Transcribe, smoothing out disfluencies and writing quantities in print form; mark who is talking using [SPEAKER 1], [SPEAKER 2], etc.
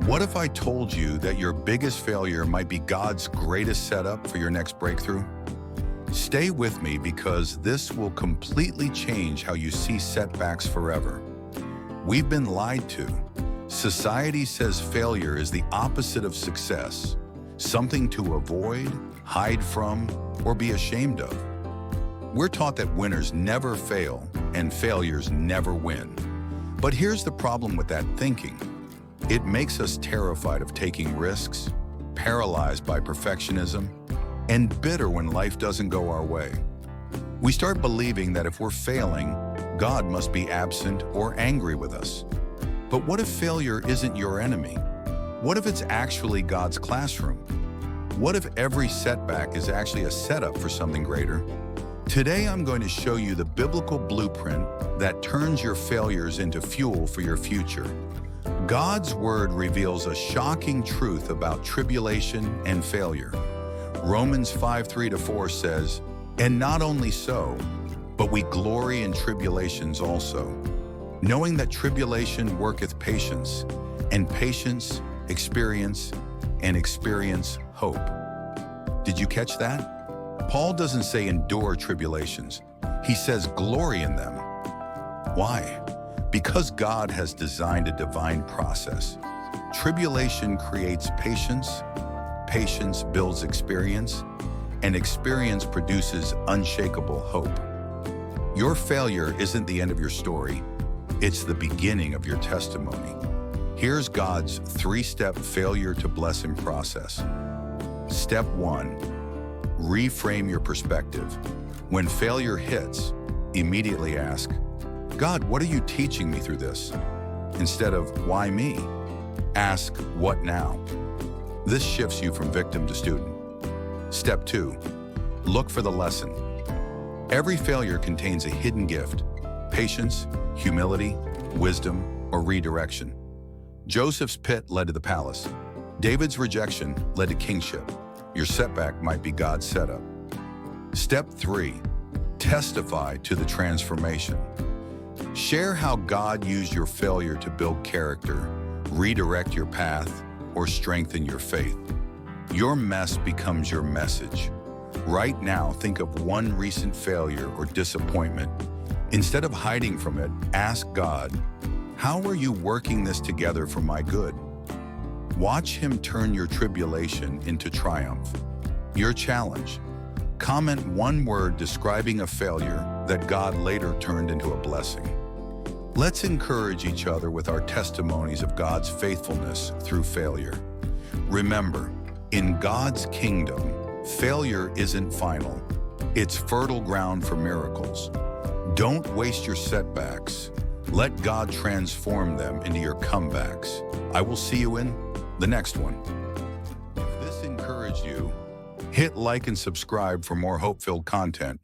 [SPEAKER 1] What if I told you that your biggest failure might be God's greatest setup for your next breakthrough? Stay with me because this will completely change how you see setbacks forever. We've been lied to. Society says failure is the opposite of success, something to avoid, hide from, or be ashamed of. We're taught that winners never fail and failures never win. But here's the problem with that thinking. It makes us terrified of taking risks, paralyzed by perfectionism, and bitter when life doesn't go our way. We start believing that if we're failing, God must be absent or angry with us. But what if failure isn't your enemy? What if it's actually God's classroom? What if every setback is actually a setup for something greater? Today, I'm going to show you the biblical blueprint that turns your failures into fuel for your future. God's word reveals a shocking truth about tribulation and failure. Romans 5:3-4 says, "And not only so, but we glory in tribulations also, knowing that tribulation worketh patience, and patience experience, and experience hope." Did you catch that? Paul doesn't say endure tribulations. He says glory in them. Why? Because God has designed a divine process. Tribulation creates patience, patience builds experience, and experience produces unshakable hope. Your failure isn't the end of your story. It's the beginning of your testimony. Here's God's three-step failure to blessing process. Step 1, reframe your perspective. When failure hits, immediately ask, "God, what are you teaching me through this?" Instead of, "Why me?" ask, "What now?" This shifts you from victim to student. Step 2, look for the lesson. Every failure contains a hidden gift: patience, humility, wisdom, or redirection. Joseph's pit led to the palace. David's rejection led to kingship. Your setback might be God's setup. Step 3, testify to the transformation. Share how God used your failure to build character, redirect your path, or strengthen your faith. Your mess becomes your message. Right now, think of one recent failure or disappointment. Instead of hiding from it, ask God, "How are you working this together for my good?" Watch Him turn your tribulation into triumph. Your challenge: comment one word describing a failure that God later turned into a blessing. Let's encourage each other with our testimonies of God's faithfulness through failure. Remember, in God's kingdom, failure isn't final. It's fertile ground for miracles. Don't waste your setbacks. Let God transform them into your comebacks. I will see you in the next one. If this encouraged you, hit like and subscribe for more hope-filled content.